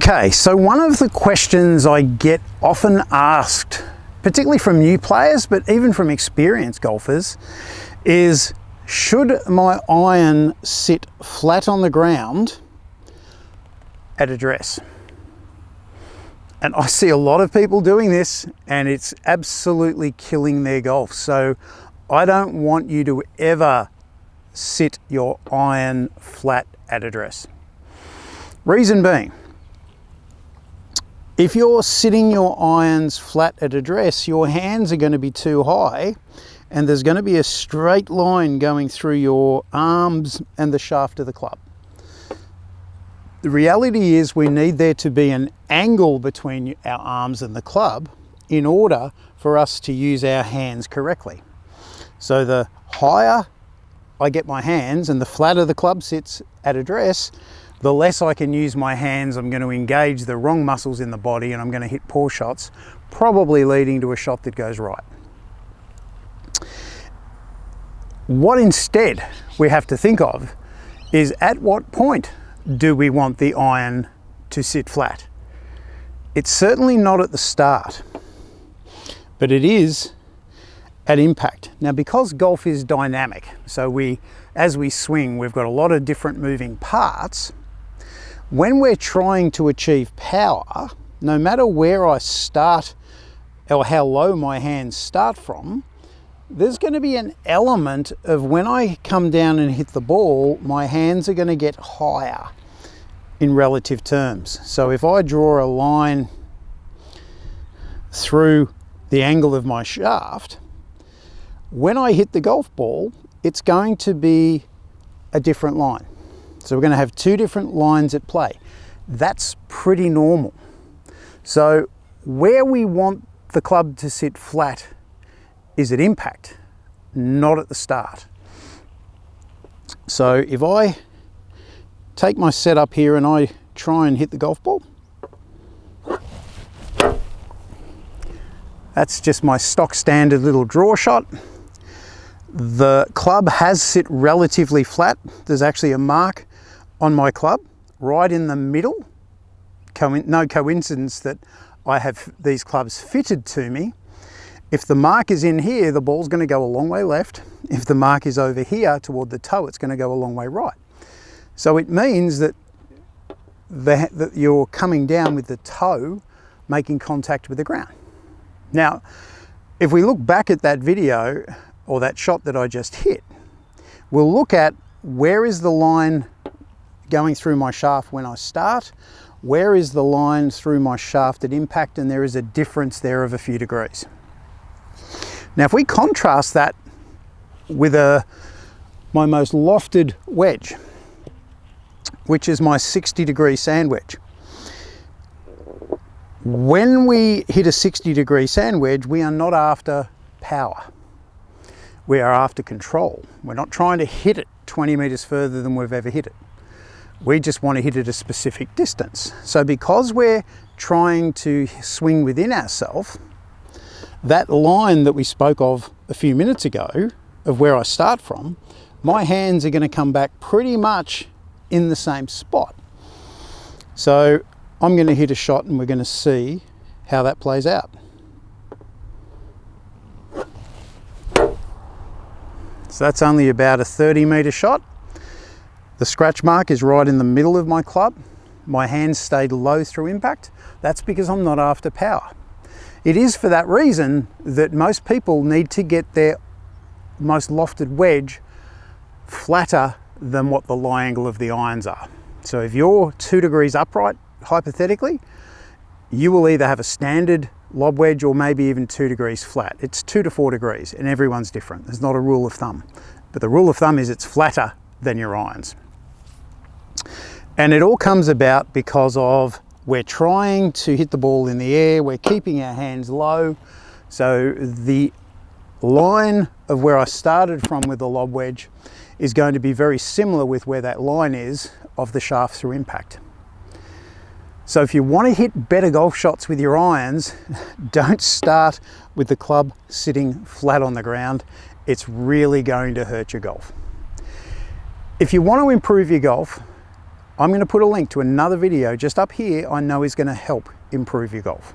Okay, so one of the questions I get often asked, particularly from new players, but even from experienced golfers, is should my iron sit flat on the ground at address? And I see a lot of people doing this and it's absolutely killing their golf. So I don't want you to ever sit your iron flat at address. Reason being, if you're sitting your irons flat at address, your hands are going to be too high and there's going to be a straight line going through your arms and the shaft of the club. The reality is we need there to be an angle between our arms and the club in order for us to use our hands correctly. So the higher I get my hands and the flatter the club sits at address, the less I can use my hands. I'm going to engage the wrong muscles in the body and I'm going to hit poor shots, probably leading to a shot that goes right. What instead we have to think of is at what point do we want the iron to sit flat? It's certainly not at the start, but it is at impact. Now, because golf is dynamic, so as we swing, we've got a lot of different moving parts. When we're trying to achieve power, no matter where I start or how low my hands start from, there's going to be an element of when I come down and hit the ball, my hands are going to get higher in relative terms. So if I draw a line through the angle of my shaft, when I hit the golf ball, it's going to be a different line. So we're going to have two different lines at play. That's pretty normal. So where we want the club to sit flat is at impact, not at the start. So if I take my setup here and I try and hit the golf ball, that's just my stock standard little draw shot. The club has sit relatively flat. There's actually a mark on my club right in the middle. No coincidence that I have these clubs fitted to me. If the mark is in here, the ball's going to go a long way left. If the mark is over here toward the toe, it's going to go a long way right. So it means that you're coming down with the toe making contact with the ground. Now, if we look back at that video or that shot that I just hit, we'll look at where is the line going through my shaft when I start, where is the line through my shaft at impact, and there is a difference there of a few degrees. Now, if we contrast that with my most lofted wedge, which is my 60-degree sand wedge. When we hit a 60-degree sand wedge, we are not after power. We are after control. We're not trying to hit it 20 meters further than we've ever hit it. We just want to hit it a specific distance. So because we're trying to swing within ourselves, that line that we spoke of a few minutes ago, of where I start from, my hands are going to come back pretty much in the same spot. So I'm going to hit a shot and we're going to see how that plays out. So that's only about a 30-meter shot. The scratch mark is right in the middle of my club. My hands stayed low through impact. That's because I'm not after power. It is for that reason that most people need to get their most lofted wedge flatter than what the lie angle of the irons are. So if you're 2 degrees upright, hypothetically, you will either have a standard lob wedge or maybe even 2 degrees flat. It's 2 to 4 degrees and everyone's different. There's not a rule of thumb, but the rule of thumb is it's flatter than your irons. And it all comes about because of we're trying to hit the ball in the air, we're keeping our hands low. So the line of where I started from with the lob wedge is going to be very similar with where that line is of the shaft through impact. So if you want to hit better golf shots with your irons, don't start with the club sitting flat on the ground. It's really going to hurt your golf. If you want to improve your golf, I'm going to put a link to another video just up here I know is going to help improve your golf.